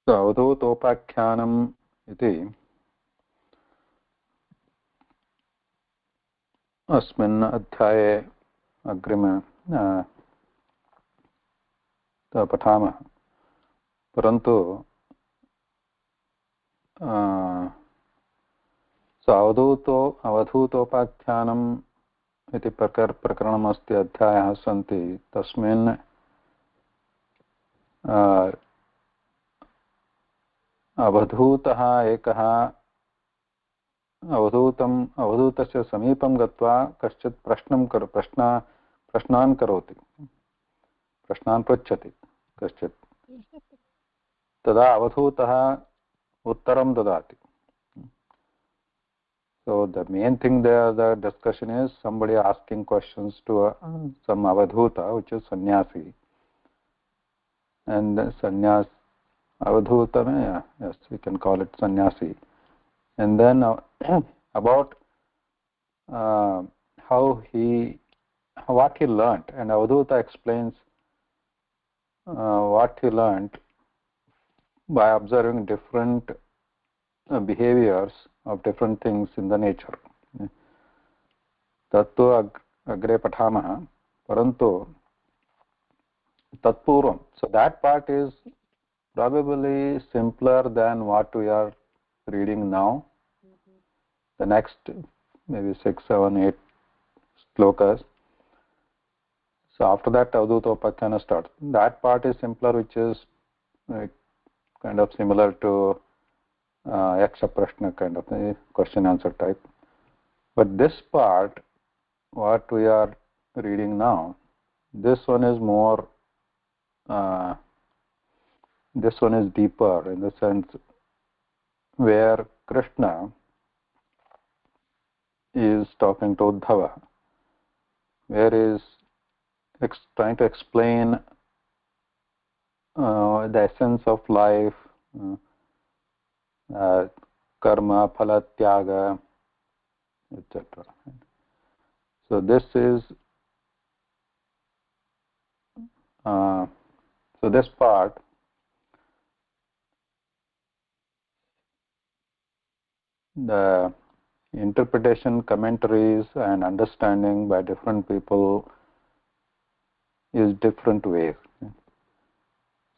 So अवधूतोपाख्यानम् इति अस्मिन् अध्याये अग्रिमे पठामः, परन्तु अवधूतोपाख्यानम् इति प्रकरणमस्ति, अध्यायाः सन्ति। तस्मिन् अवधूतः एकः अवधूतस्य समीपं गत्वा कश्चित् प्रश्नान् करोति, प्रश्नान् पृच्छति कश्चित्। तदा अवधूतः उत्तरं ददाति. So the main thing there, the discussion is somebody asking questions to some Avadhuta, which is sannyasi, and the Avadhuta, yes, we can call it sannyasi. And then about what he learnt, and Avadhuta explains what he learnt by observing different behaviors of different things in the nature. Tattu agre pathamah, parantu tatpurvam. So that part is probably simpler than what we are reading now. The next maybe 6, 7, 8 slokas. So after that Avadhuta Upakhana starts. That part is simpler, which is kind of similar to Yaksha Prashna kind of question answer type. But this part, what we are reading now, this one is more, this one is deeper in the sense where Krishna is talking to Uddhava, where is trying to explain the essence of life, karma, phala, tyaga, etc. So this is so this part the interpretation, commentaries and understanding by different people is different ways.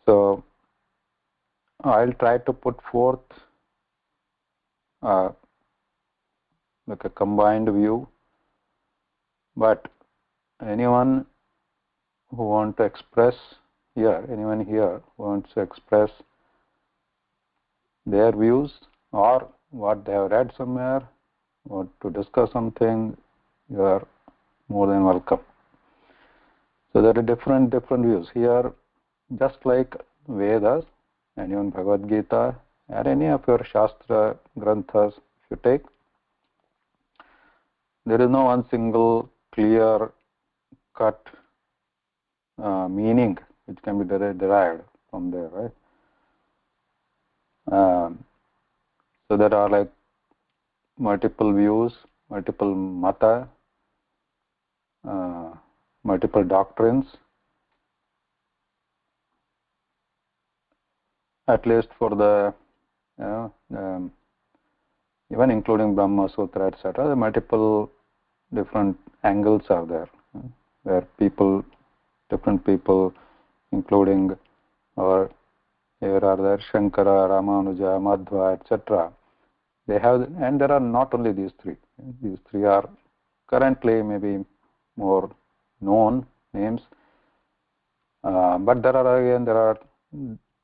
So I'll try to put forth like a combined view, but anyone who wants to express here, anyone here who wants to express their views or what they have read somewhere or to discuss something, you are more than welcome. So there are different views here, just like Vedas and even Bhagavad Gita or any of your Shastra Granthas, if you take, there is no one single clear cut meaning which can be derived from there, right? So there are like multiple views, multiple mata, multiple doctrines, at least for the even including Brahma Sutra, etc. The multiple different angles are there, where different people, including or here are there Shankara, Ramanuja, Madhva, etc. They have, and there are not only these three. These three are currently maybe more known names, but there are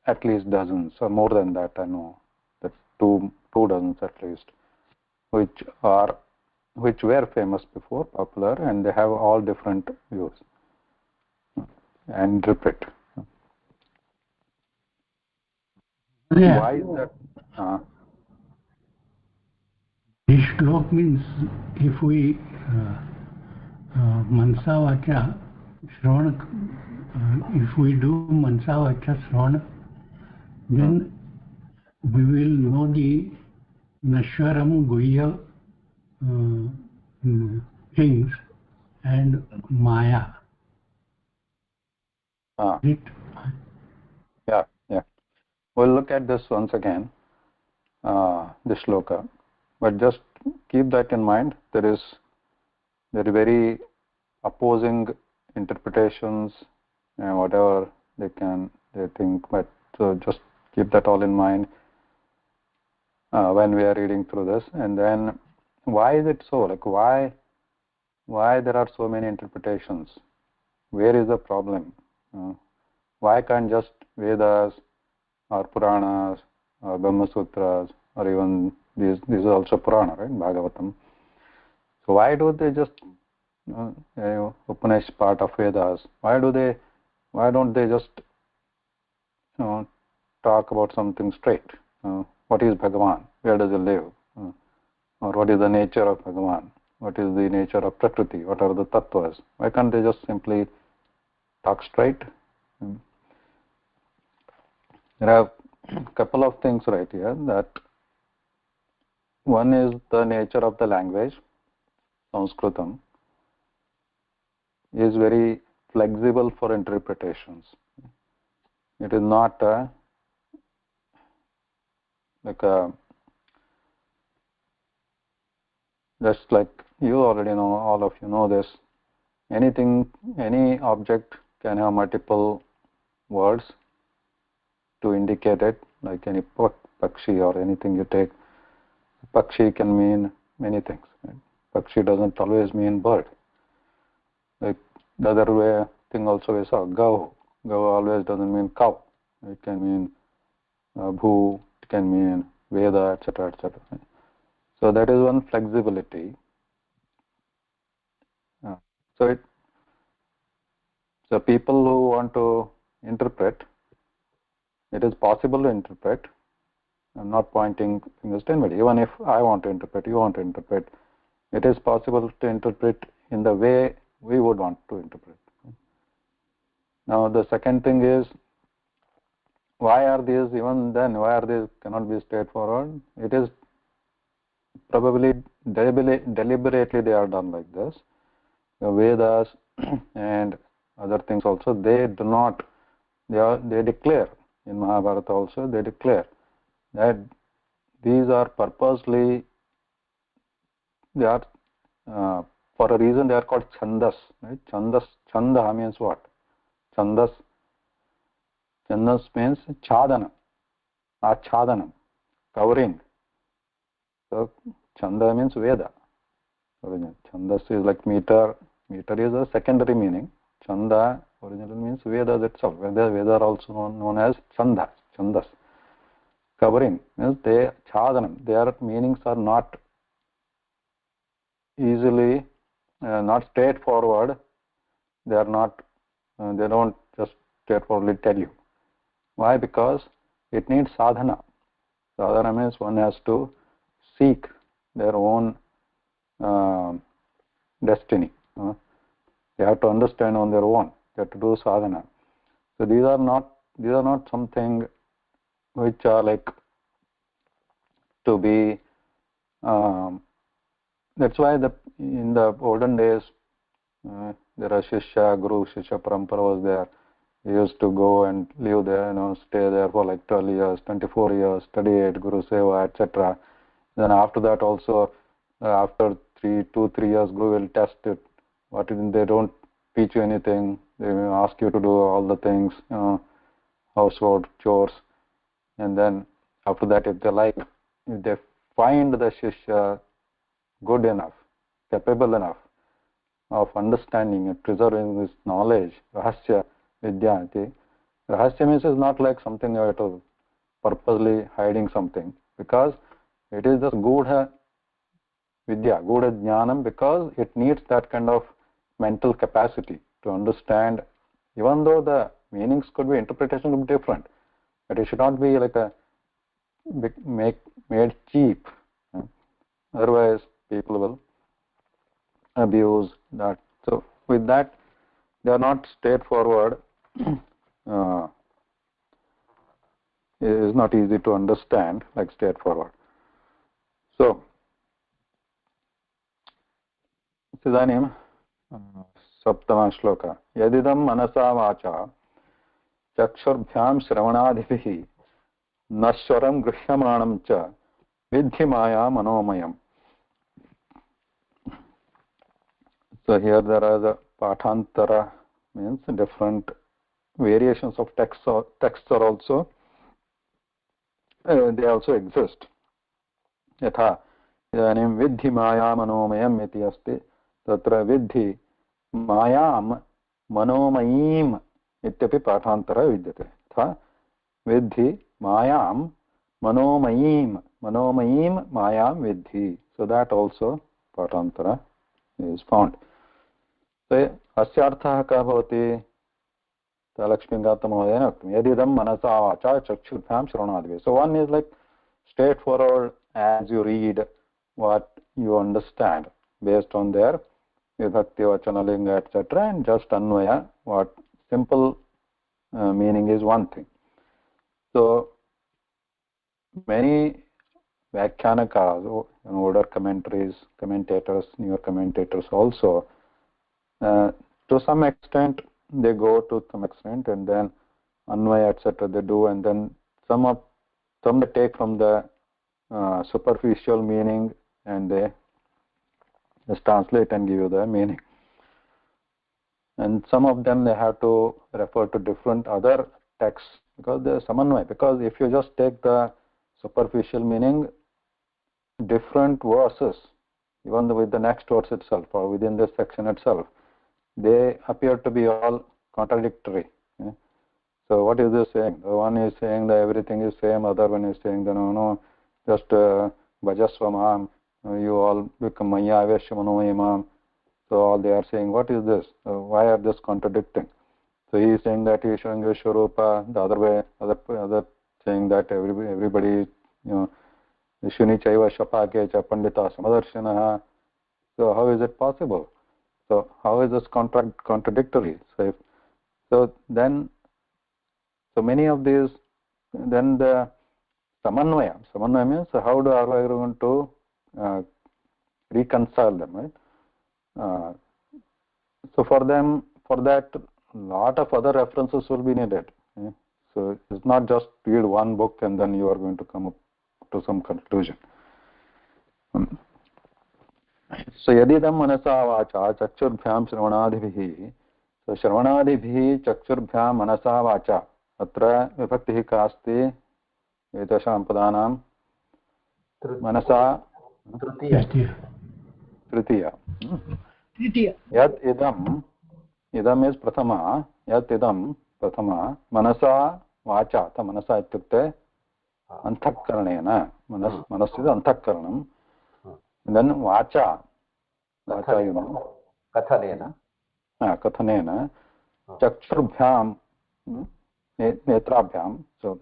at least dozens or more than that. I know that's two dozens at least, which were famous before, popular, and they have all different views and interpret. Yeah. Why is that? This shlok means if we mansa vacha shravana, if we do mansa vacha shravana, then we will know the nashwaram guhya things and maya. Yeah. We'll look at this once again, this shloka, but just keep that in mind. There are very opposing interpretations and whatever they think, but so just keep that all in mind when we are reading through this. And then why is it so? Like why there are so many interpretations? Where is the problem? Why can't just Vedas or Puranas or Brahma Sutras or even these are also Purana, right? Bhagavatam. So why do they just Upanishad part of Vedas? Why don't they just talk about something straight? What is Bhagavan? Where does he live? Or what is the nature of Bhagavan? What is the nature of Prakriti? What are the tattvas? Why can't they just simply talk straight? There are a couple of things right here. That one is the nature of the language. Sanskritam is very flexible for interpretations. It is not just like you already know, all of you know this. Any object can have multiple words to indicate it, like any pakshi or anything you take. Pakshi can mean many things. Right? Pakshi doesn't always mean bird. Like the other way thing also we saw, gau. Gau always doesn't mean cow. It can mean bhu, it can mean Veda, etc., etc. So that is one flexibility. So people who want to interpret, it is possible to interpret. I'm not pointing fingers to anybody. Even if I want to interpret, you want to interpret, it is possible to interpret in the way we would want to interpret. Now the second thing is, why are these cannot be straightforward? It is probably deliberately they are done like this. The Vedas and other things also, they declare in Mahabharata also, they declare that these are purposely, they are for a reason they are called chandas. Right? Chanda means what? Chandas means chadana, achadanam, covering. So chanda means Veda. Chandas is like meter. Meter is a secondary meaning. Chanda originally means Vedas itself. Veda are also known as chandas. Covering means chadanam. Their meanings are not easily, not straightforward. They are not. They don't just straightforwardly tell you. Why? Because it needs sadhana. Sadhana means one has to seek their own destiny. They have to understand on their own. They have to do sadhana. So these are not something which are like to be. That's why in the olden days there are Shishya Parampara was there. He used to go and live there, stay there for like 12 years, 24 years, study it, Guru Seva, etc. Then after that also, after 3 years, Guru will test it. What if they don't teach you anything? They will ask you to do all the things, household chores. And then after that, if they find the Shishya good enough, capable enough of understanding and preserving this knowledge, Rahasya Vidyanti. Rahasya means is not like something you have to purposely hiding something, because it is just Gudha Vidya, Gudha Jnanam, because it needs that kind of mental capacity to understand, even though the meanings could be, interpretation could be different, but it should not be like made cheap. Otherwise, people will abuse that. So with that, they are not straightforward. It is not easy to understand like straightforward. So, इदानीं सप्तमः श्लोकः यदिदं मनसा वाचा चक्षुर्भ्यां श्रवणादिभिः nashwaram grihyamanam cha vidhi maya manomayam. So here there are the pathantara, means different variations of texts are also they also exist. यथा इदानीं विद्धि माया मनोमयम् इति अस्ति, तत्र विद्धि मायां मनोमयीम् इत्यपि पाठान्तरः विद्यते. यथा विद्धि मायां मनोमयीं मायां विद्धि. So that also पाठान्तरः is found. So अस्य अर्थः कः भवति? लक्ष्मीकान्तमहोदयेन उक्तं यदिदं मनसा वाचा चक्षुर्भ्यां श्रवणादिभिः. So one is like straightforward as you read what you understand based on their vibhakti, vachana, linga, etc., and just anvaya what simple meaning is one thing. So many Vyakhyanakas, older commentators, newer commentators also, to some extent they go to some extent, and then anvaya, etc., they do, and then some they take from the superficial meaning and they just translate and give you the meaning. And some of them they have to refer to different other texts because there is samanvaya. Because if you just take the superficial meaning, different verses, even with the next verse itself or within this section itself, they appear to be all contradictory. Yeah? So what is this saying? One is saying that everything is same, other one is saying that no, just bhajasva mam, you all become maya aveshya manomayam. So all they are saying, what is this? Why are this contradicting? So he is saying that he is showing Vishwarupa, the other way, other saying that everybody, Shuni chaiva shapake cha pandita samadarshanaha. So how is it possible? So how is this contradictory? So many of these, then the samanvaya means how are we going to reconcile them, right? So for that, lot of other references will be needed. Yeah? So it's not just read one book and then you are going to come up to some conclusion. So yadidam manasa vacha chakshurбhyam shravanadibhihi. So shravanadibhihi chakshurбhyam manasa vacha. Atra vibhaktihi kasti etasham padanam manasa tritiya. Yat idam is prathama. Yat idam prathama manasa vacha. Ta manasa ityukte anthakarnena. Manas is anthakaranam. Then vacha you know, kathanena chakshurбhyam netrabhyam. So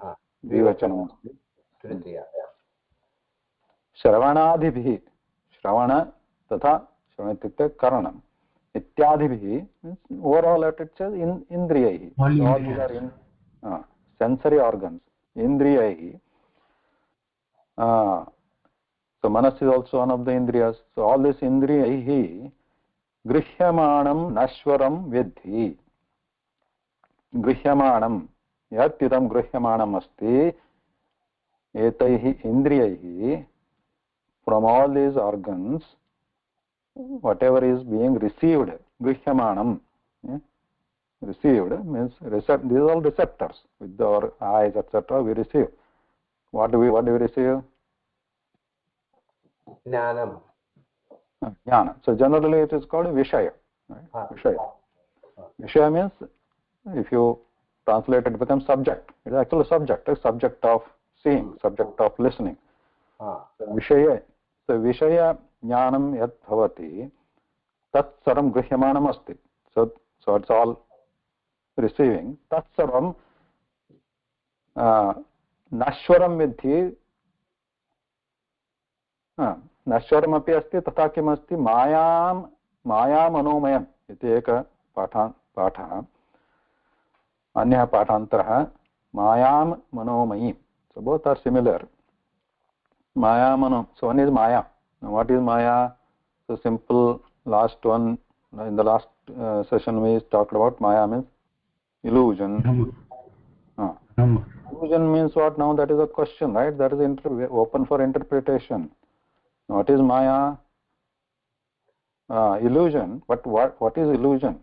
dvivachanam अस्ति. श्रवणादिभिः श्रवण तथा श्रवण इत्युक्ते करणम् इत्यादिभिः overall it says इन्द्रियैः. All these are in sensory organs, indriyaihi. So manas is also one of the indriyas. So all this indriyaihi grihyamanam nashwaram vidhi. Grihyamanam yat idam grihyamanam asti etaihi indriyaihi. From all these organs, whatever is being received, grihyamanam, received means these are all receptors. With our eyes, etc., we receive. What do we receive? Jnanam. Jnana. So generally it is called Vishaya. Right? Vishaya. Vishaya means, if you translate it, becomes subject. It is actually a subject of seeing, subject of listening. So Vishaya. So Vishaya Jnanam yat bhavati tat sarvam grihyamanam asti. So it's all receiving. Tat sarvam nashwaram vidhi. नश्वरमपि अस्ति तथा किम् अस्ति मायामनोमयम् इति एकः पाठः. अन्यः पाठान्तरः मायां मनोमयी. So both are similar. So one is maya. Now what is maya? So simple last one, in the last session we talked about maya means illusion. Illusion illusion means what now? That is a question, right? That is open for interpretation. What is Maya? Illusion. But what is illusion?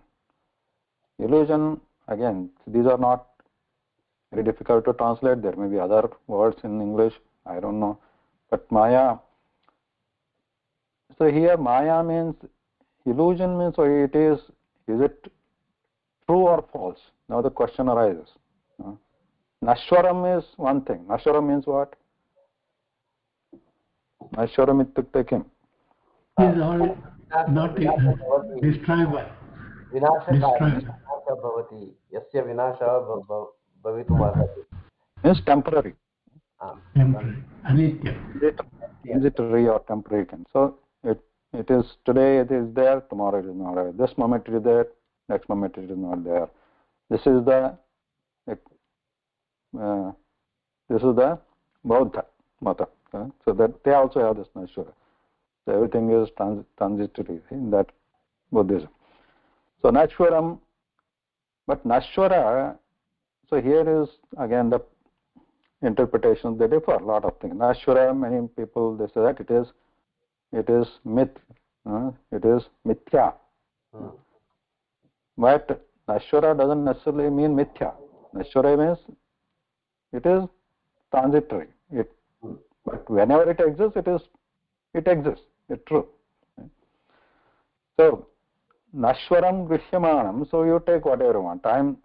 Illusion, again, these are not very difficult to translate. There may be other words in English, I don't know. But Maya, so here Maya means, illusion means, so it is it true or false? Now the question arises. Nashwaram is one thing. Nashwaram means what? Nashwaram itukte kim? Is all not destroyable. विनाशः भवति यस्य विनाशः भवितुमर्हति Means temporary. Temporary. Anitya. Transitory or temporary. So it is today, it is there, tomorrow it is not there. This moment it is there, next moment it is not there. This is the Bodha mata. So that they also have this Nashwara. So everything is transitory in that Buddhism. So Nashwaram, but Nashwara, so here is again the interpretations, they differ a lot of things. Nashwara, many people they say that it is myth, it is mithya. But Nashwara doesn't necessarily mean mithya. Nashwara means it is transitory. But whenever it exists, it exists. It's true. So Nashwaram Grishyamanam, so you take whatever you want. I'm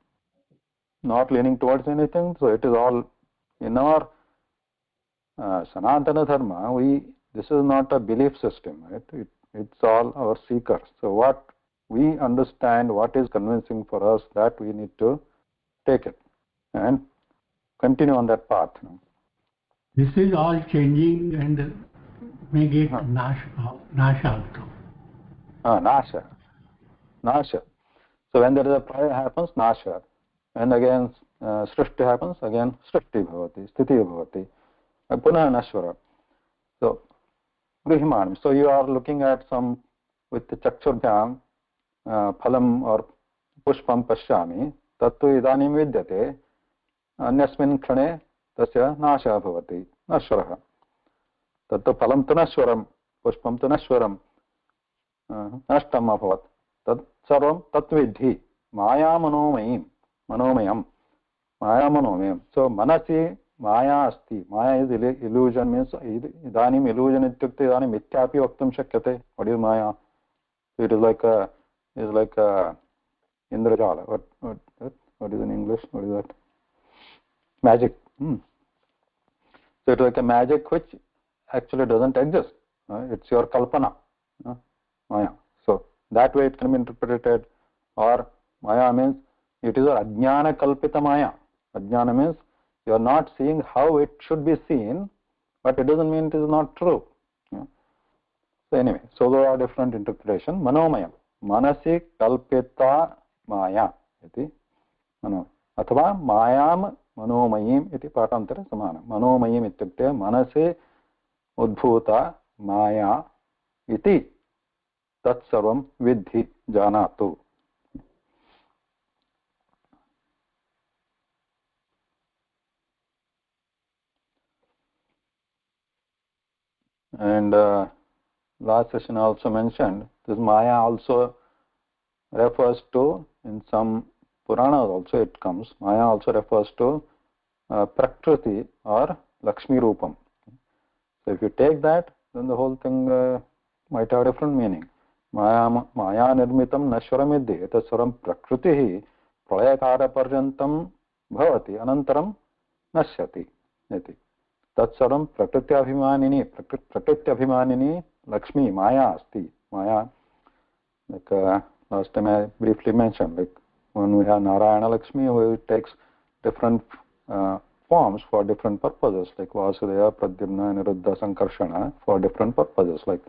not leaning towards anything, so it is all in our Sanatana Dharma. This is not a belief system, right? It's all our seekers. So what we understand, what is convincing for us, that we need to take it and continue on that path. This is all changing and may get Nasha also. Nasha. So when there is a praya happens, Nasha. And again Srishti happens, again Srishti bhavati, Sthiti bhavati. Punah Nashwara. So Grihimanam. So you are looking at some with the Chakshurbyam phalam or pushpam pashyami tattu idanim vidyate अन्यस्मिन् क्षणे तस्य नाशः भवति नश्वरः तत्तु फलं तु नश्वरं पुष्पं तु नश्वरं नष्टम् अभवत् तत् सर्वं तत्विद्धि मायामनोमयीं मनोमयं मायामनोमयं सो मनसि माया अस्ति माया इस् इल्यूजन् मीन्स् इदानीम् इल्यूजन् इत्युक्ते इदानीं मिथ्यापि वक्तुं शक्यते what is maya it is like indrajal what is in English, what is that? Magic. So it's like a magic which actually doesn't exist. It's your kalpana, maya. So that way it can be interpreted. Or maya means it is a ajnana kalpita maya. Ajnana means you are not seeing how it should be seen, but it doesn't mean it is not true. So anyway, so there are different interpretations. Manomayam, manasi kalpita maya iti mano. अथवा मायाम मनोमयीम इति पाठान्तरे समानं मनोमयीम इत्युक्ते मनसि उद्भूता माया इति तत्सर्वं विद्धि जानातु. And last session I also mentioned this Maya also refers to, in some Puranas also it comes, Maya also refers to Prakriti or Lakshmi Rupam. So if you take that, then the whole thing might have a different meaning. Maya nirmitam nashwaramidhi taswaram prakritihi pralayakara paryantam bhavati anantaram nashyati iti. Tatsaram prakriti-abhimanini Lakshmi Maya asti. Maya, like last time I briefly mentioned, like when we have Narayana Lakshmi, it takes different forms for different purposes, like Vasudeva, Pradyumna, Niruddha, Sankarshana, for different purposes, like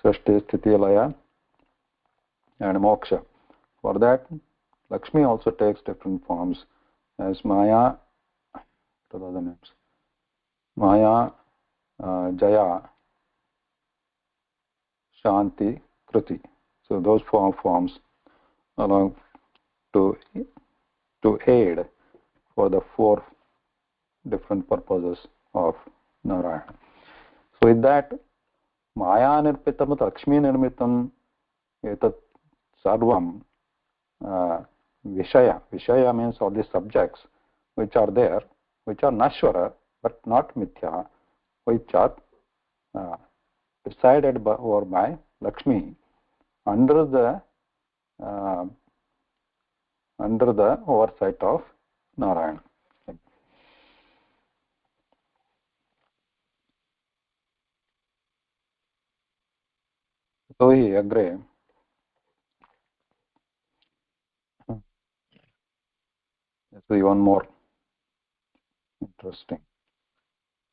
Srishti, Sthiti, Laya, and Moksha. For that, Lakshmi also takes different forms as Maya, what are the names? Maya, Jaya, Shanti, Kriti. So those four forms along to aid for the four different purposes of Narayana. So with that, Maya nirmitam Lakshmi nirmitam etat sarvam Vishaya means all the subjects which are there, which are Nashvara but not Mithya, which are decided over by Lakshmi under the oversight of Narayana. So he agree. This is one more interesting.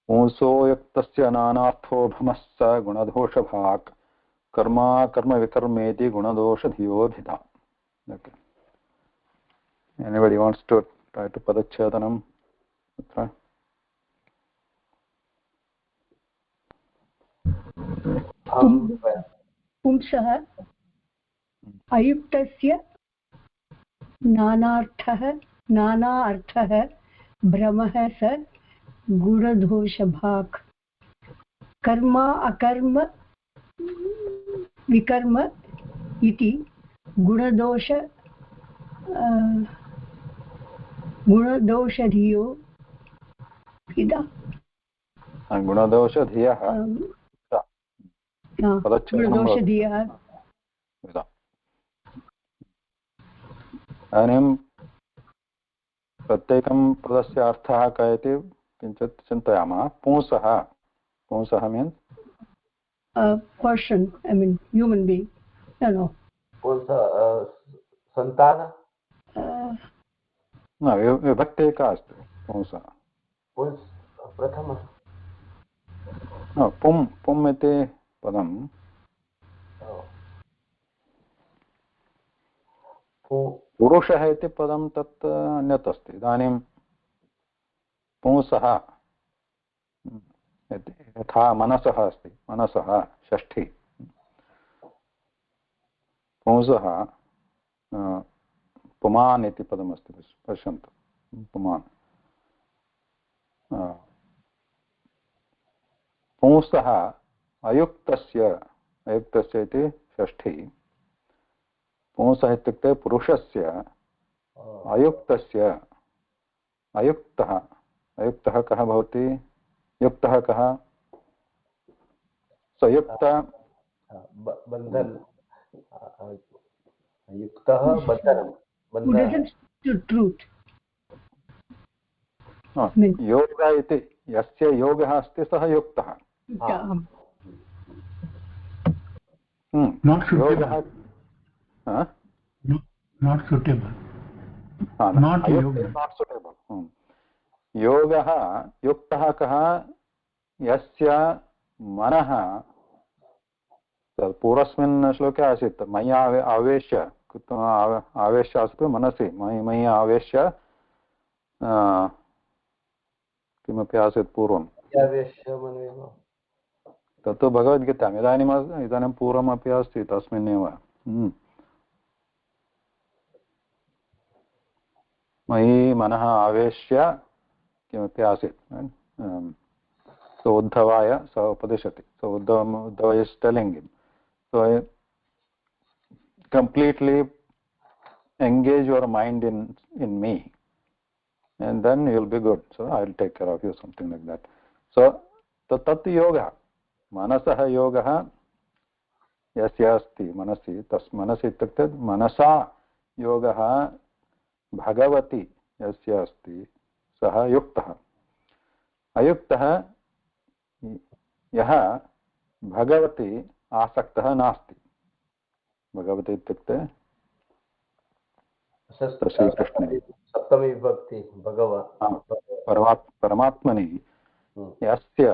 पुंसो युक्तस्य नानार्थो भमश्च गुणदोषभाक् कर्मा कर्म विकर्मेति गुणदोषधियोभिधा. Okay. Anybody wants to try to padachyadanam? पुंसः अयुक्तस्य नाना अर्थः भ्रमः स गुणदोषभाक् कर्म अकर्म विकर्म इति गुणदोषधियो भिदा. गुणदोषधियः गुणदोषधियः. इदानीं प्रत्येकं पदस्य अर्थः कः इति किञ्चित् चिन्तयामः. पुंसः means person, I mean human being. No. सन्तान. न विभक्ति एका अस्ति. पुंसः प्रथमः पुम् इति पदं पुरुषः इति पदं तत् अन्यत् अस्ति. इदानीं पुंसः यथा मनसः अस्ति, मनसः षष्ठी. पुंसः पुमान् इति पदमस्ति, पश्यन्तु. पुमान् पुंसः अयुक्तस्य इति षष्ठी. पुंसः इत्युक्ते पुरुषस्य अयुक्तः कः भवति? युक्तः कः? संयुक्त बन्धन. युक्तः बन्धनं. योगः इति यस्य योगः अस्ति सः युक्तः. Not suitable. Not suitable. Not suitable. योगः युक्तः कः? यस्य मनः पूर्वस्मिन् श्लोके आसीत् मया आवेश्य आसीत् मनसि मयि आवेश्य किमपि आसीत् पूर्वं तत्तु भगवद्गीताम्. इदानीं पूर्वमपि अस्ति तस्मिन्नेव. मयि मनः आवेश्य किमपि आसीत्. So Uddhavaya सः उपदिशति. So Uddhava is telling him. So completely engage your mind in me and then you'll be good. So I'll take care of you, something like that. So tat yoga मनसः योगः यस्य अस्ति मनसि तस् मनसि इत्युक्ते मनसा योगः भगवति यस्य अस्ति सः युक्तः. अयुक्तः यः भगवति आसक्तः नास्ति. भगवति इत्युक्ते श्रीकृष्णे सप्तमी विभक्ति परमात्मनि यस्य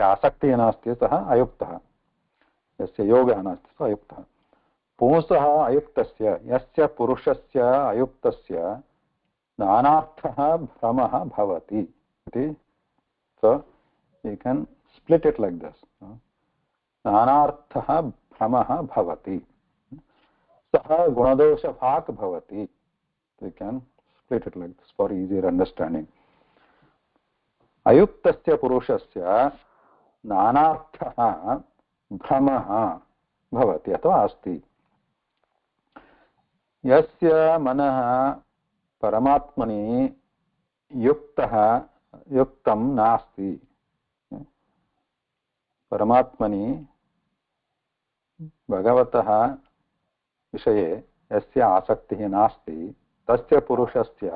आसक्तिः नास्ति सः अयुक्तः. यस्य योगः नास्ति सः अयुक्तः. पुंसः अयुक्तस्य यस्य पुरुषस्य अयुक्तस्य नानार्थः भ्रमः भवति इति. So you can split it like this. नानार्थः भ्रमः भवति सः गुणदोषभाक् भवति. You can split it like this for easier understanding. Ayuktasya purushasya nanarthah bhramah bhavati athva asti. Yasya manah paramatmani yuktam nasti. Paramatmani bhagavatah विषये यस्य आसक्तिः नास्ति तस्य पुरुषस्य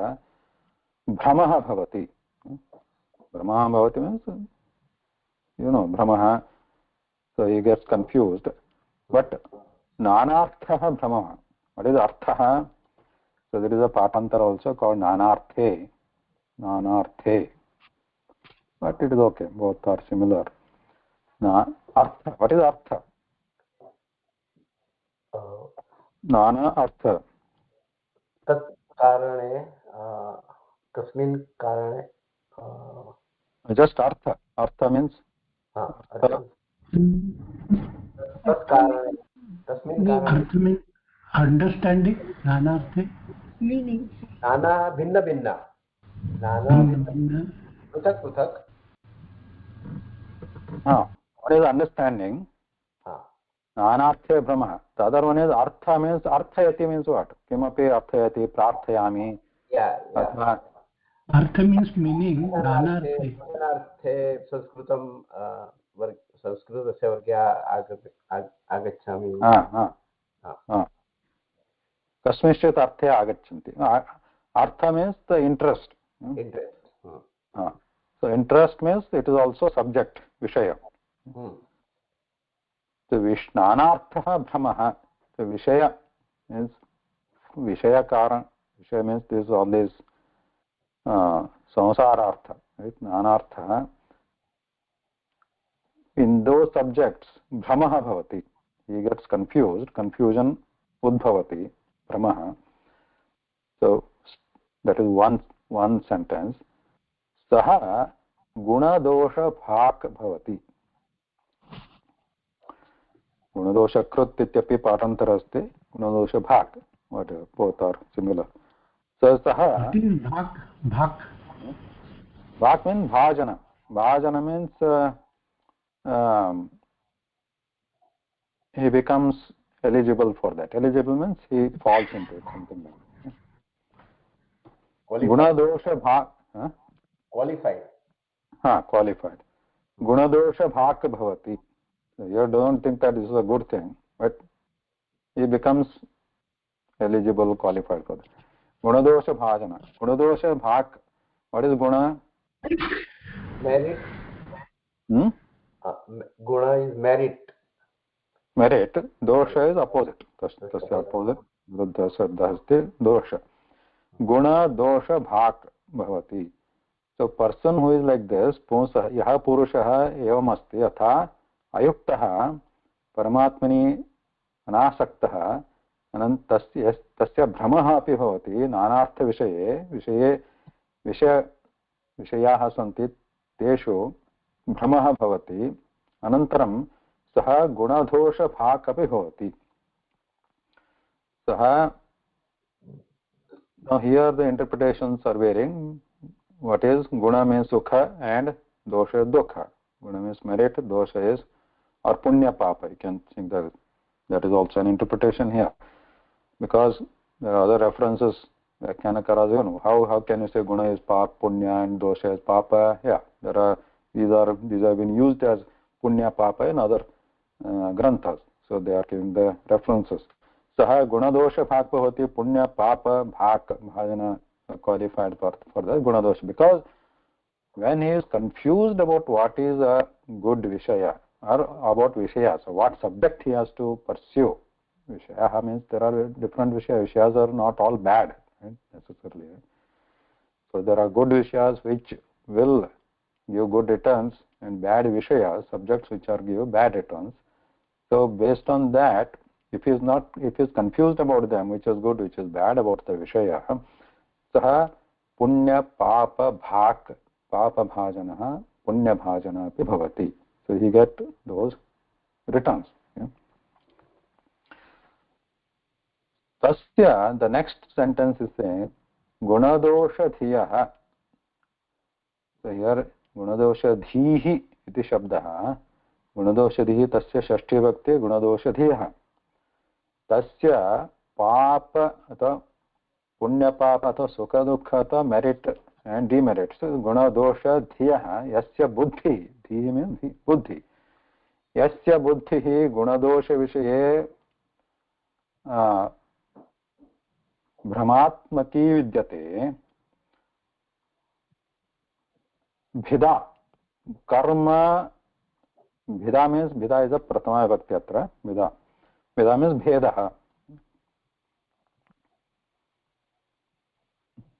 भ्रमः भवति. भ्रमः भवति means भ्रमः, so he gets confused. But nanarthah bhramah, what is arthah? So there is a patantara also called nanarthe, but it is okay, both are similar. Artha, what is artha? Nana artha. तत् कारणे कस्मिन् कारणे Just artha means तत् कारणे तस्मिन् कारणे Artha means understanding, nanarthe. Meaning. नाना भिन्न भिन्न पृथक् पृथक्. What is understanding? Nanarthe brahma. The other one is artha means arthayati means what? Kimapi arthayati prarthayami. Artha means meaning. Nanarthe. संस्कृतं संस्कृतस्य वर्गे आगच्छामि. कस्मिंश्चित् अर्थे आगच्छन्ति. Artha means the interest. So interest means it is also subject, vishaya. So nanarthah bhramah. So vishaya means vishaya karan. Vishaya means this all these samsarartha, right? Nanarthah. In those subjects, bhramah bhavati. He gets confused. Confusion udbhavati. Bhramah. So that is one sentence. Saha gunadosha bhak bhavati. Gunadosha krut ityapi patantara asti. Gunadosha bhak. Whatever, both are similar. So saha. What is bhak? Bhak means bhajana. Bhajana means he becomes eligible for that. Eligible means he falls into it, something like that. Gunadosha bhak. Qualified. Qualified. Gunadosha bhak bhavati. So you don't think that this is a good thing, but he becomes eligible, qualified for that. Gunadosha bhajana. Gunadosha bhak. What is guna? Merit. Guna is merit. Merit. Dosha is opposite. Tasya opposite. Viruddha sabda asti dosha. Guna dosha bhak bhavati. So person who is like this, yaha purushaha evam asti atha ayuktah paramatmani anasaktah tasya bhramah api bhavati nanartha विषयाः सन्ति तेषु भ्रमः भवति अनन्तरं सः गुणदोषभाक् अपि भवति. सः now here the interpretations are varying. What is guna means sukha and dosha is dukha. Guna means merit, dosha is or punya papa. You can think that is also an interpretation here, because there are other references. How can you say guna is papa, punya, and dosha is papa? Yeah, these have been used as punya papa in other granthas, so they are giving the references. Saha gunadosha bhak bhavati punya papa bhak bhajana qualified for the gunadosha, because when he is confused about what is a good vishaya or about vishaya, so what subject he has to pursue. Vishaya means there are different vishayas. Vishayas are not all bad, right, necessarily. So there are good vishayas which will give good returns, and bad vishayas, subjects which are give bad returns. So based on that, if he is confused about them, which is good, which is bad about the vishaya, saha punya papa bhak papa bhajanah punya bhajana api bhavati. So he get those returns. Yeah. Tasya, the next sentence is saying, गुणदोषधियः. So here गुणदोषधीः इति शब्दः, गुणदोषधिः तस्य षष्ठी गुणदोषधियः, तस्य पाप अथवा पुण्यपाप अथवा सुखदुःख अथवा merit and demerits गुणदोषधियः यस्य बुद्धिः, धीः मीन्स् बुद्धि, यस्य बुद्धिः गुणदोषविषये भ्रमात्मकी विद्यते, भिदा कर्म, भिदा मीन्स, भिदा इज अ प्रथमा विभक्ति अत्र, भिदा, भिदा मीन्स भेदः,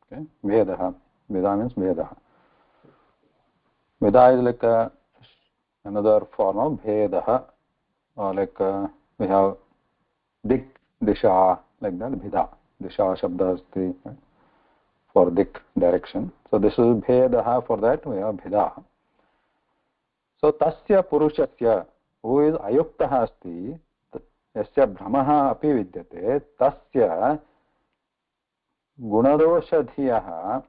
okay, भेदः, भिदा मीन्स भेदः, भिदा is like another form of भेदः, or like we have dik, disha, like that, भिदा, disha shabda asti for dik, direction. So this is भेदः, for that we have भिदा. So tasya purushasya, who is ayuktah asti, यस्य भ्रमः अपि विद्यते, तस्य गुणदोषधियः,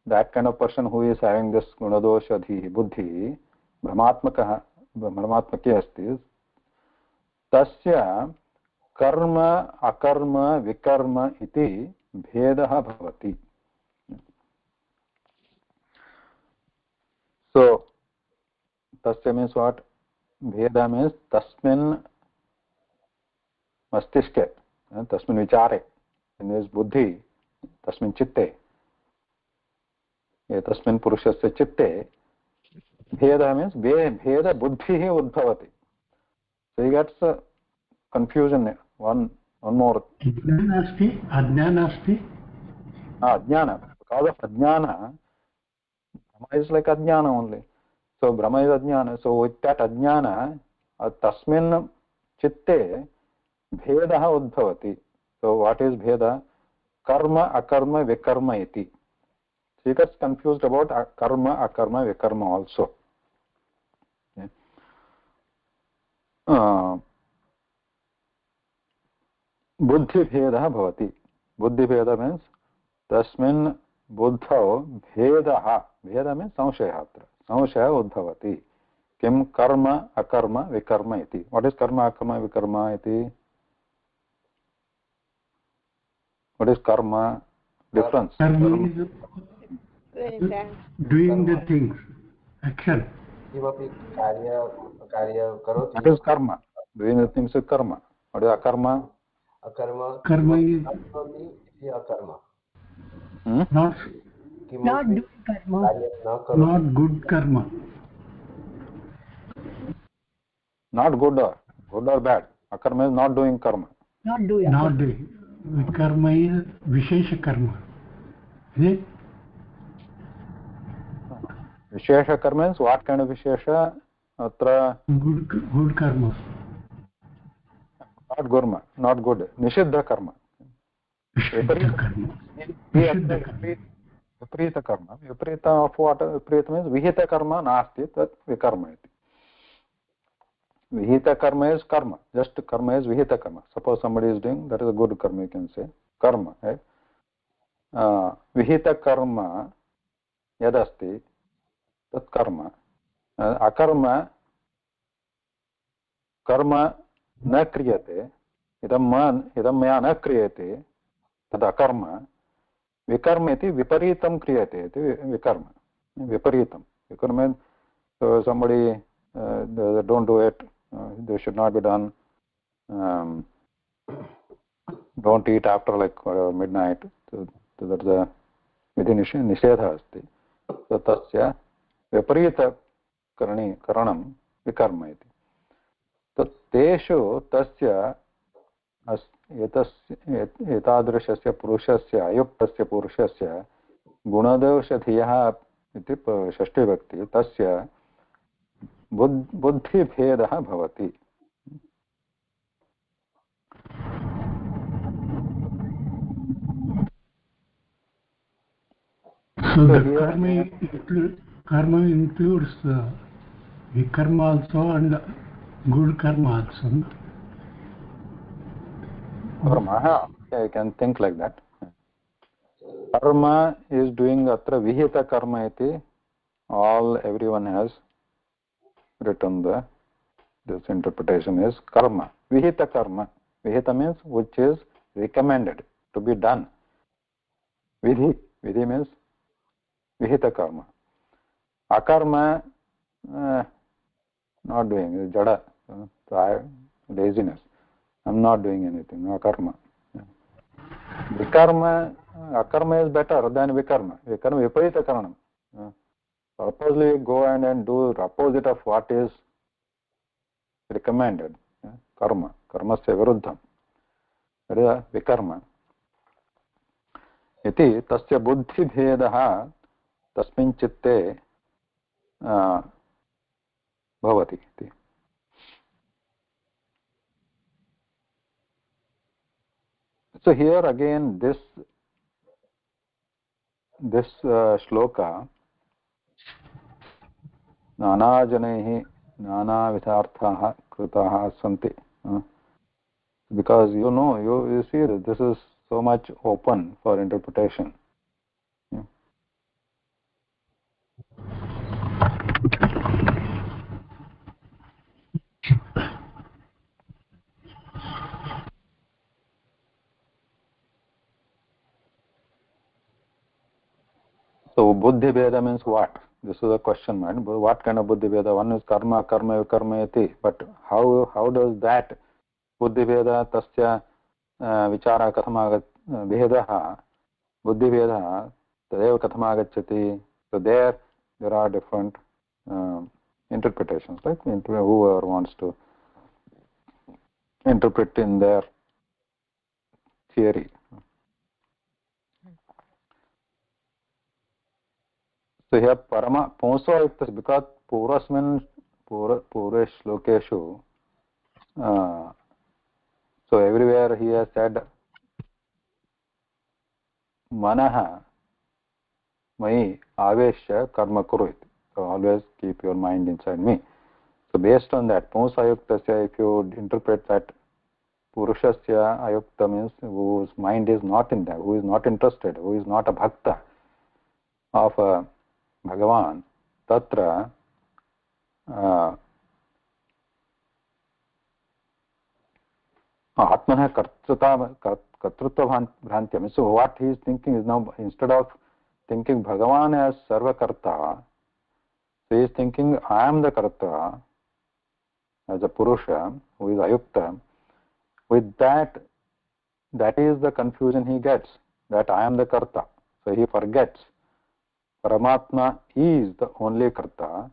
that kind of person who is having this gunadoshadhi buddhi, भ्रमात्मकः, भ्रमात्मके अस्ति, तस्य कर्म अकर्म विकर्म इति भेदः भवति. So tasya means what? भेदः means तस्मिन् मस्तिष्के, तस्मिन् विचारे, in his बुद्धि, तस्मिन् चित्ते, तस्मिन् पुरुषस्य चित्ते, भेदः means भेद बुद्धिः उद्भवति. So he gets confusion. One more. Ajnana asti. Ajnana. Because of ajnana, Brahma is like ajnana only. So Brahma is ajnana. So with that ajnana, tasmin chitte bhedah udbhavati. So what is bheda? Karma, akarma, vikarma iti. So he gets confused about karma, akarma, vikarma also. Okay. बुद्धिभेदः भवति. बुद्धिभेद means तस्मिन् बुद्धौ भेदः, भेद means संशयः, अत्र संशयः उद्भवति. किं कर्म अकर्म विकर्म इति. व्हाट इज कर्म अकर्म विकर्म इति? व्हाट इज कर्म? Difference. Doing the things, action. किमपि कार्य करोति. What is karma? Doing the things is karma. What is akarma? अकर्म, Karma is अकर्म. not good karma. not good karma. Not good or bad. Akarma is not doing karma. Not doing. Not doing. Karma is vishesha karma. Is it? Vishesha karma means what kind of vishesha? Atra Good karma. not gurma, not good. Nishiddha karma. Nishiddha karma. Viparita karma. Viparita of what? Viparita means vihita karma nasti, tat vikarma iti. Vihita karma is karma. Just karma is vihita karma. Suppose somebody is doing, that is a good karma, you can say. Karma. Right? Vihita karma yadasti, tat karma. Akarma karma न क्रियते, इदं मया न क्रियते, तद् अकर्म. विकर्म इति विपरीतं क्रियते इति विकर्म. विपरीतं. Vikarma, so somebody don't do it, they should not be done. Don't eat after like midnight. So that's a विधि निषेधः अस्ति. So तस्य विपरीतकरणं विकर्म इति. तेषु तस्य एतादृशस्य पुरुषस्य, अयुक्तस्य पुरुषस्य गुणदोषधियः इति षष्ठीविभक्ति, तस्य बुद्धिभेदः भवति. So the karma includes the karma also and good karma also. Karma, Yeah, you can think like that. Karma is doing atra vihita karma iti. Everyone has written this interpretation is karma. Vihita karma. Vihita means which is recommended to be done. Vidhi. Vidhi means vihita karma. Akarma, not doing, jada, laziness. I'm not doing anything, akarma. Vikarma, akarma is better than vikarma. Vikarma, viparita karanam. Purposely go and do the opposite of what is recommended. Karma. Karmasya viruddham. That is vikarma. Iti tasya buddhi bhedaha tasmin chitte bhavati. So here again this shloka नानाजनैः नानाविधार्थाः कृताः सन्ति because you see that this is so much open for interpretation. So buddhi bheda means what? This is a question, man. What kind of buddhi bheda? One is karma, karma, vikarma iti. But how does that buddhi bheda tasya vichara katham bhedaha buddhi bhedaha tadeva katham agacchati? So there are different interpretations, right? Whoever wants to interpret in their theory. So here parama punso yuktas because purasmin pure shlokeshu so everywhere he has said manaha mai aveshya karma kuru. So always keep your mind inside me. So based on that punsa yuktasya, if you interpret that purushasya ayukta means whose mind is not in that, who is not interested, who is not a bhakta of Bhagavan, tatra atmanah kartrutva bhrantyam. So what he is thinking is now, instead of thinking Bhagavan as sarvakarta, he is thinking I am the karta as a purusha who is ayukta. With that is the confusion he gets, that I am the karta. So he forgets Paramatma is the only karta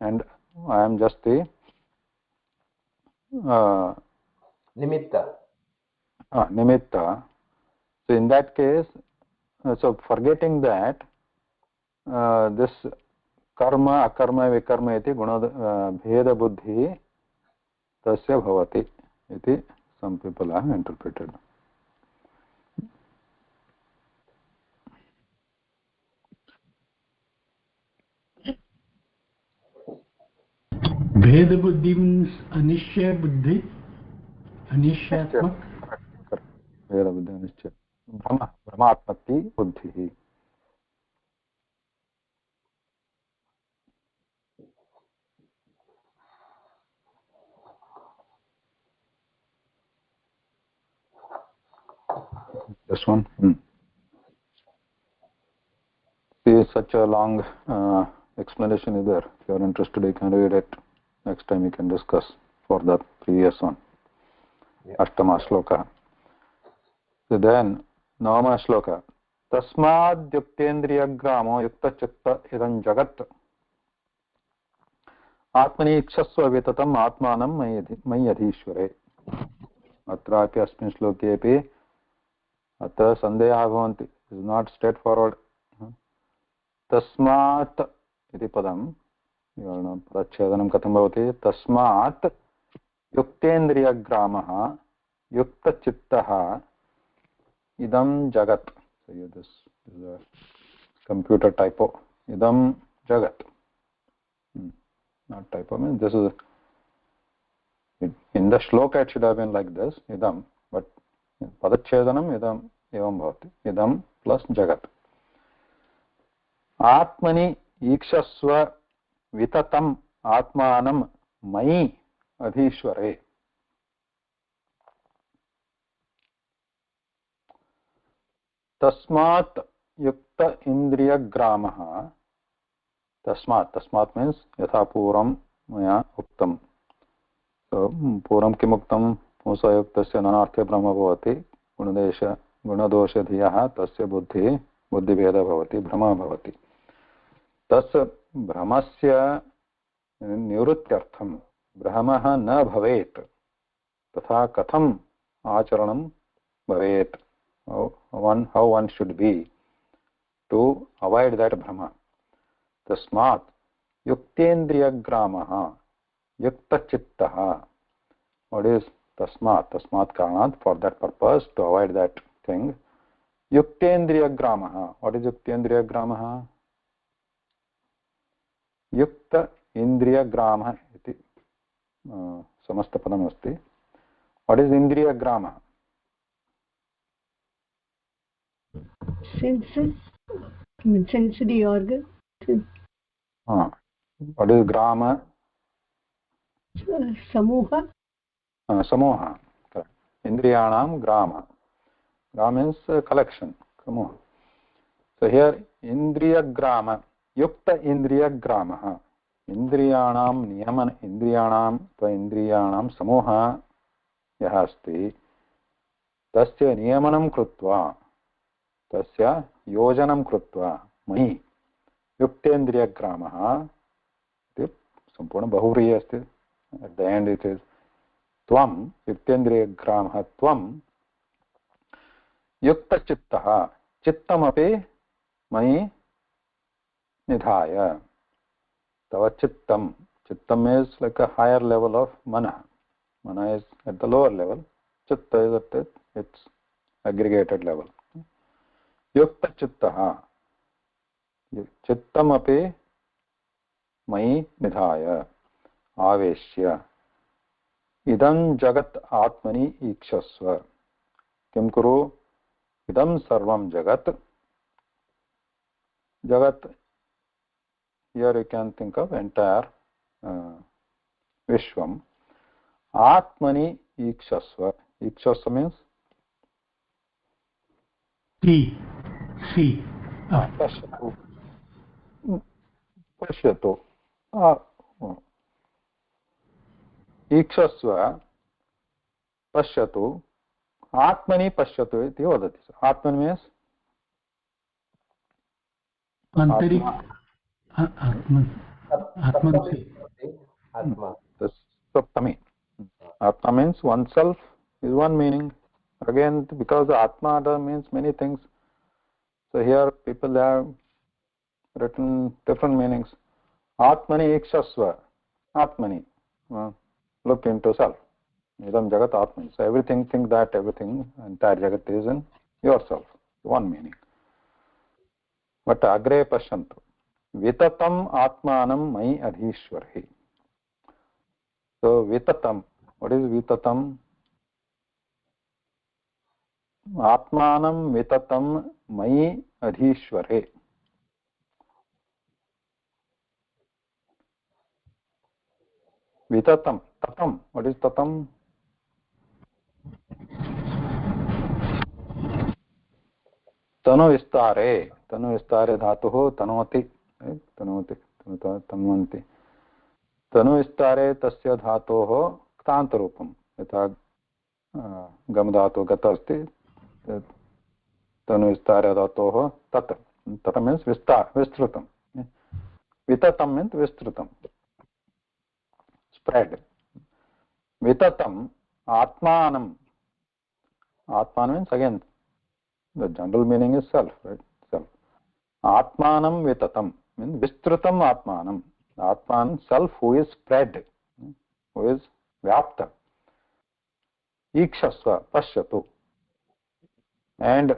and I am just the nimitta. Nimitta. So in that case, so forgetting that this karma, akarma, vikarma iti guna bheda buddhi tasya bhavati iti some people have interpreted. Bheda buddhi means anishya buddhi, anishyaatmak. Bheda buddhi anishya. Brahmatmati buddhi. This one. See, such a long explanation is there. If you are interested, you can read it. Next time you can discuss for the previous one. Yeah. Ashtama shloka. So then, Navama shloka. Tasmad yuktendriya gramo yukta chitta idam jagat atmani ikshasva vitatam atmanam mayadhishvare. Atrapi asmin shlokepi atra sandeha bhavanti. It is not straightforward. Tasmat iti padam. Parachedhanam katham bhavati. Tasmat yuktendriya gramaha yukta chittaha idam jagat. So this is a computer typo. Idam jagat. Not typo, means this is in the shloka it should have been like this, idam, but पदच्छेदनम् इदम् एवं भवति इदं plus जगत् आत्मनि ईक्षस्व विततम् आत्मानं मयि अधीश्वरे तस्मात् युक्त इन्द्रियग्रामः तस्मात् मीन्स् यथा पूर्वं मया उक्तं पूर्वं किम् उक्तं पुंसयुक्तस्य नानार्थे ब्रह्म भवति गुणदोषधियः तस्य बुद्धिभेदः भवति भ्रमः भवति तस्य भ्रमस्य निवृत्त्यर्थं भ्रमः न भवेत् तथा कथम् आचरणं भवेत् how one should be to avoid that bhrama tasmat yuktendriyagramah yuktachittah what is tasmat karanat for that purpose to avoid that thing yuktendriyagramah what is yuktendriyagramah yukta indriyagramah iti samastapadam asti what is indriyagramah Senses, sensory organ. What is grama? Samuha. Samoha. Indriyanam grama. Grama means collection. Samoha. So here Indriya grama. Yukta Indriya grama. Indriyanam niyaman Indriyanam pa Indriyanam samoha yaha asti. Tasya niyamanam krutva. तस्य योजनं कृत्वा मयि युक्तेन्द्रियग्रामः इति सम्पूर्ण बहुव्रीहि अस्ति at the end it is त्वं युक्तेन्द्रियग्रामः त्वं युक्तचित्तः चित्तमपि मयि निधाय तव चित्तं is like a higher level of mana is at the lower level chitta is at its aggregated level युक्तचित्तः चित्तमपि मयि निधाय आवेश्य इदं जगत् आत्मनि ईक्षस्व किं कुरु इदं सर्वं जगत् here you can think of entire vishwam atmani ईक्षस्व means see पश्यतु ईक्षस्व पश्यतु आत्मनि पश्यतु इति वदति आत्मनि means Saptami atma means oneself is one meaning again because atma means many things so here people have written different meanings atmani ikshasva atmani look into self idam jagat atmani so everything think that everything entire jagat is in yourself one meaning but agre pashyantu vitatam atmanam mai adhishwarhi so vitatam what is vitatam atmanam vitatam mai adhishware vitatam tatam what is tatam तनु विस्तारे धातुः तनोति तनोति तन्वन्ति तनु विस्तारे तस्य धातोः क्तान्तरूपं यथा गम धातुः गत अस्ति तनु विस्तारे धातोः तत् तत् मीन्स् विस्तृतं विततं मीन्स् विस्तृतं स्प्रेड् विततम् आत्मानं means again the general meaning is self right self atmanam vitatam means vistrutam atmanam atman self who is spread who is vyapta ikshasva pashyatu and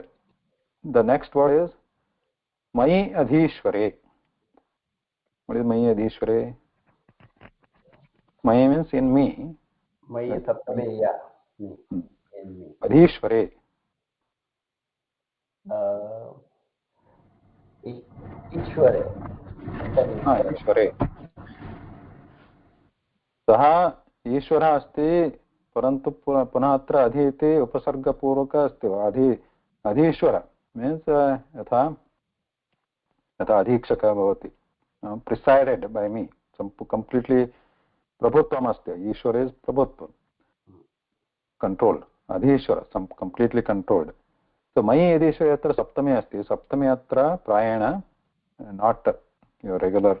the next word is mayi adhishware what is mayi adhishware mayi means in me मयि तत्त्वेय in me. Adhishware. Ishware. ईश्वरे सः ईश्वरः अस्ति परन्तु पुनः अत्र अधि इति उपसर्गपूर्वक अस्ति वा अधीश्वर मीन्स् यथा यथा अधीक्षकः भवति प्रिसैडेड् बै मी कम्प्लीट्लि प्रभुत्वम् अस्ति ईश्वरे इस् प्रभुत्वं कंट्रोल्ड अधीश्वर कम्प्लीट्लि कंट्रोल्ड सो मयि अधीश्वरे अत्र सप्तमी अस्ति सप्तमी अत्र प्रायेण not your regular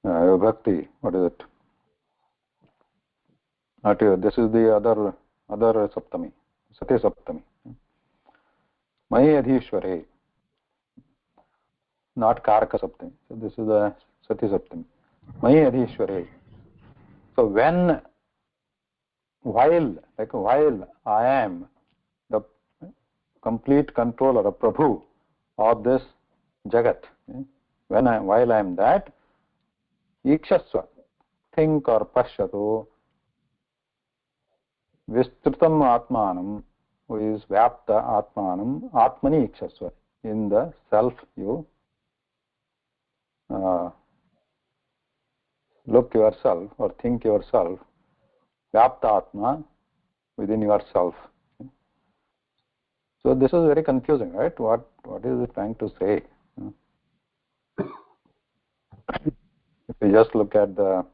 Vibhakti, what is it? Not here. This is the other Saptami, Sati Saptami. Mahi Adhishware, not Karaka Saptami. So this is the Sati Saptami. Mahi Adhishware. So while I am the complete controller, a Prabhu of this Jagat, while I am that, Ikshasva, think or pashyatu, Vistrutam Atmanam, who is Vyapta Atmanam, Atmani Ikshasva. In the self, you look yourself or think yourself, Vyapta Atma, within yourself. So this is very confusing, right? What is it trying to say? If you just look at the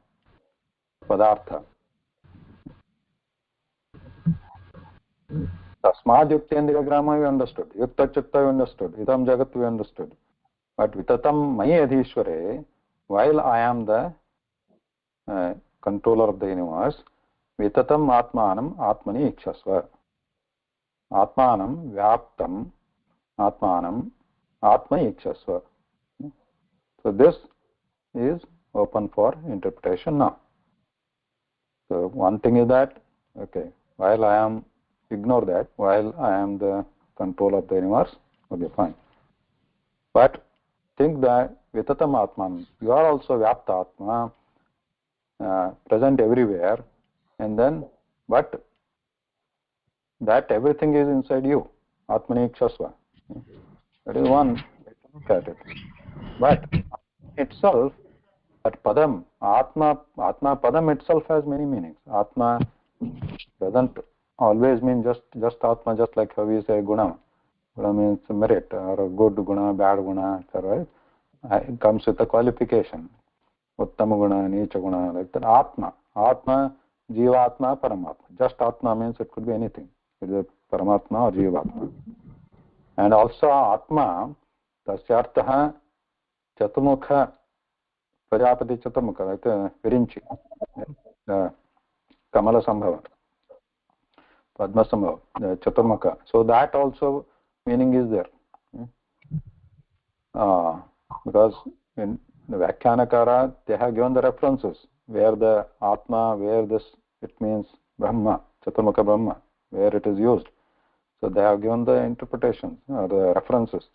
Padartha. Tasmad Yuktendriya Grama we understood. Yukta Chitta we understood. Hitam Jagat we understood. But Vitatam Mayi Adhishware, while I am the controller of the universe, Vitatam Atmanam Atmani Ikshasva. Atmanam Vyaptam Atmanam Atmani Ikshasva. So this is open for interpretation now. So one thing is that, okay, while I am, ignore that, while I am the controller of the universe, okay, fine. But think that Vitatam Atman, you are also Vyapta Atma, present everywhere, and then, but that everything is inside you, Atmani Ikshasva. That is one way to look at it. But itself, that Padam, Atma Padam itself has many meanings. Atma doesn't always mean just Atma, just like how we say Guna. Guna means merit, or a good Guna, bad Guna, right? It comes with a qualification. Uttama Guna, Nicha Guna, like that. Atma, Jivatma, Paramatma. Just Atma means it could be anything. It is a Paramatma or Jivatma. And also Atma, Tasyartaha, Chatumukha, Prajapati Chatumukha, like Virinchi, Kamala Sambhava, Padma Sambhava, Chaturmukha. So that also meaning is there. Because in the Vyakhyanakara, they have given the references where the Atma, where this, it means Brahma, Chaturmukha Brahma, where it is used. So they have given the interpretations, the references.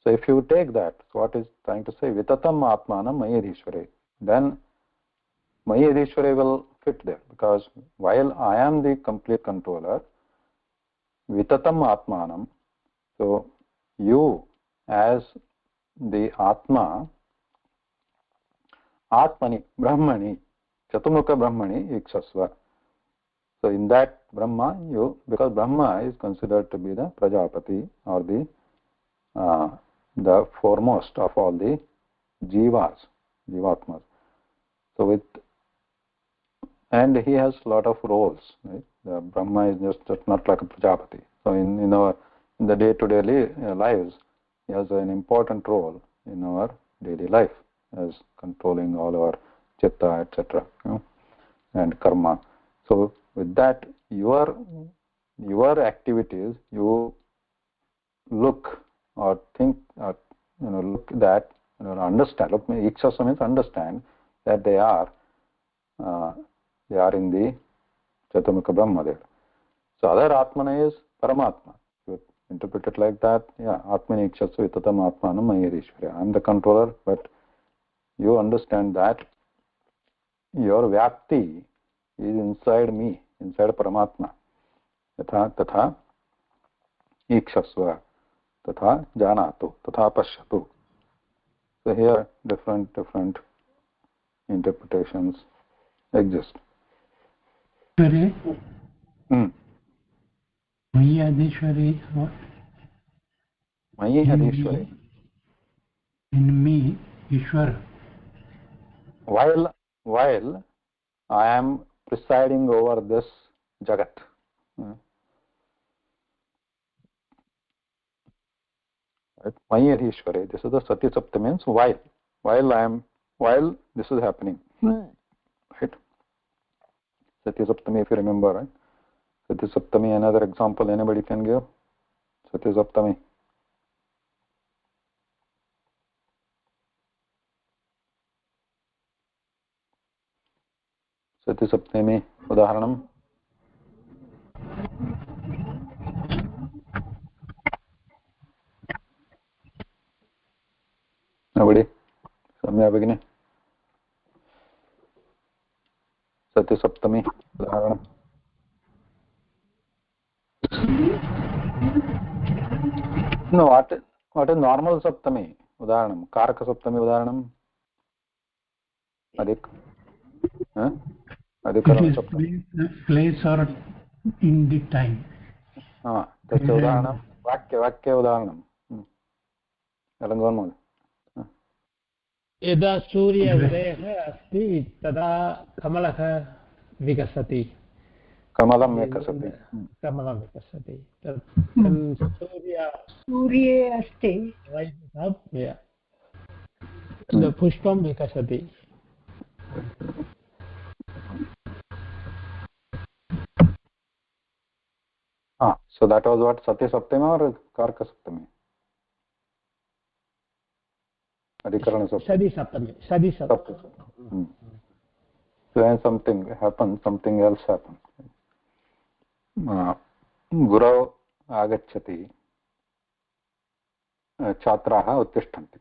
So if you take that, what is trying to say? Vitatam Atmanam Mayadhishware. Then Mayadhishware will fit there, because while I am the complete controller, Vitatam Atmanam, so you as the Atma, Atmani, Brahmani, Chaturmukha Brahmani, Ikshasva. So in that Brahma, because Brahma is considered to be the Prajapati, or the foremost of all the Jivas, Jivatmas. So and he has a lot of roles, right? The Brahma is just not like a Prajapati. So in the day-to-day lives, he has an important role in our daily life as controlling all our chitta, etc., and karma. So with that, your activities, you look or think, or look that, understand. Look, Ikshasa means understand that they are in the Chaturmukha Brahma there. So other Atmana is Paramatma. You interpret it like that, yeah, Atmani Ikshasa Vitatam Atmanam Mayadhishwara. I am the controller, but you understand that your Vyapti he is inside me, inside Paramatma. Yatha tatha ikshasva, tatha janatu, tatha pashyatu. So here different interpretations exist. Ishware, Hmm. Maya Adhishware is what? Mayi In Adhishware. me, in me, Ishwar. While I am presiding over this Jagat. Right? Mayi Adhishware. This is the Sati Saptami, means while this is happening. Right? Sati Saptami, if you remember, right? Sati Saptami, another example anybody can give? Sati Saptami. Sati Saptami, udaharanam. Nobody? Samya Bhagini. Sati Saptami, udaharanam. No, what is normal Saptami? Udaharanam. Karaka Saptami, udaharanam. Adhik. It Adhikarana is Saptami. place or in the time. तस्य उदाहरणं वाक्य उदाहरणं अलङ्गोन्महोदय यदा सूर्य उदयः अस्ति तदा कमलः विकसति कमलं विकसति कमलं विकसति सूर्ये अस्ति पुष्पं विकसति so that was what Sati Saptami or Karka Saptami? Adhikarana Saptami. Sadi Saptami. So when something happens, something else happens. Gurau agacchati, Chatraha uttishtanti.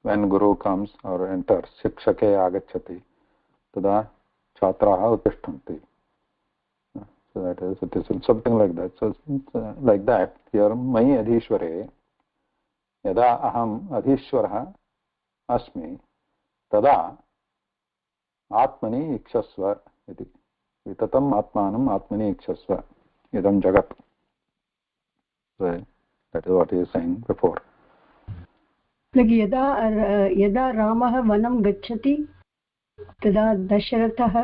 When Guru comes or enters, Shikshake agacchati, tada Chatraha uttishtanti. So that is, it is something like that. So like that, here, Mayi Adhishware, Yada Aham Adhishwarah Asmi, Tada Atmani Ikshasva iti. Vitatam Atmanam Atmani Ikshasva Idam Jagat. So that is what he is saying before. यदा रामः वनं गच्छति तदा दशरथः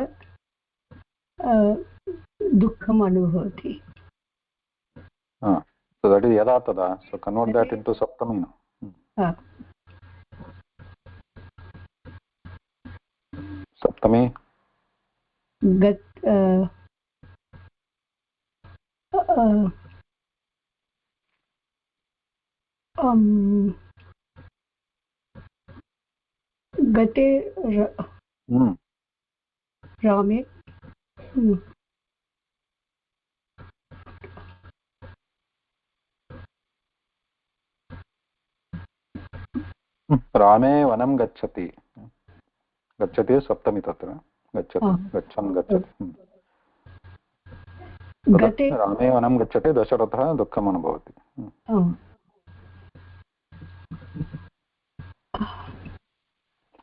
दुःखम् अनुभवति. So that is Yada Tada. So convert that into Saptami now. Saptami. गते रामे रामे वनं गच्छति गच्छति सप्तमी तत्र गच्छति गच्छन् गच्छति रामे वनं गच्छति दशरथः दुःखम् अनुभवति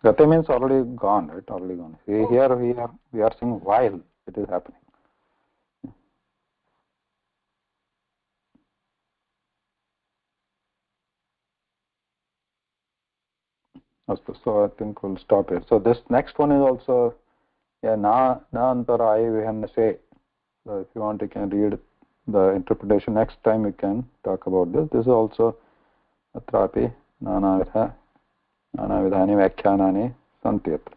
Gate means already gone, right? Already gone. Here we are seeing while it is happening. So I think we'll stop here. So this next one is also na antara vihanase. So if you want, you can read the interpretation. Next time we can talk about this. This is also atrapi nana vidhani vyakhyanani santi atra.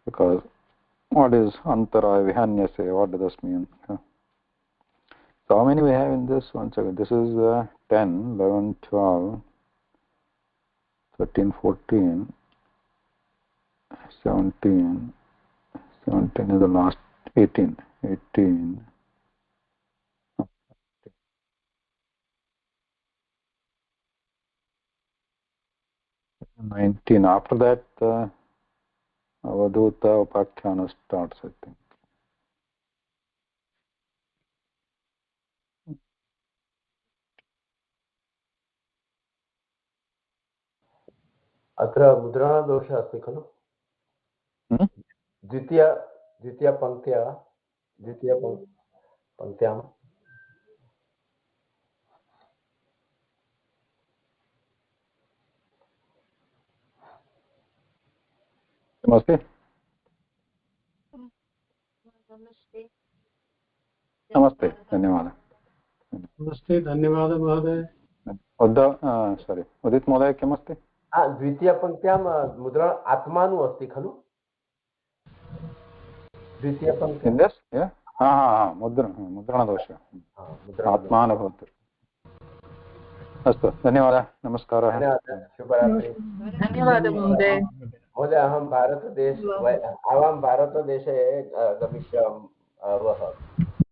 Because what is antara vihanyase? What does this mean? So how many we have in this? One second. This is 10, 11, 12, 13, 14, 17. 17 is the last. 18, 19. After Avadhuta Upakhyan starts, I think. अत्र मुद्रणदोषः अस्ति खलु? द्वितीयपङ्क्त्यां किमस्ति? नमस्ते, धन्यवादः। नमस्ते, धन्यवादः महोदय। सारी उदित महोदय किमस्ति? द्वितीयपङ्क्त्यां मुद्रा आत्मानु अस्ति खलु? द्वितीयपङ्क्त्यां मुद्रणदोषः आत्मानु भवति। अस्तु, धन्यवादः, नमस्कारः। शुभरात्रि। धन्यवादः महोदय। महोदय, आवां भारतदेशे गमिष्यामः।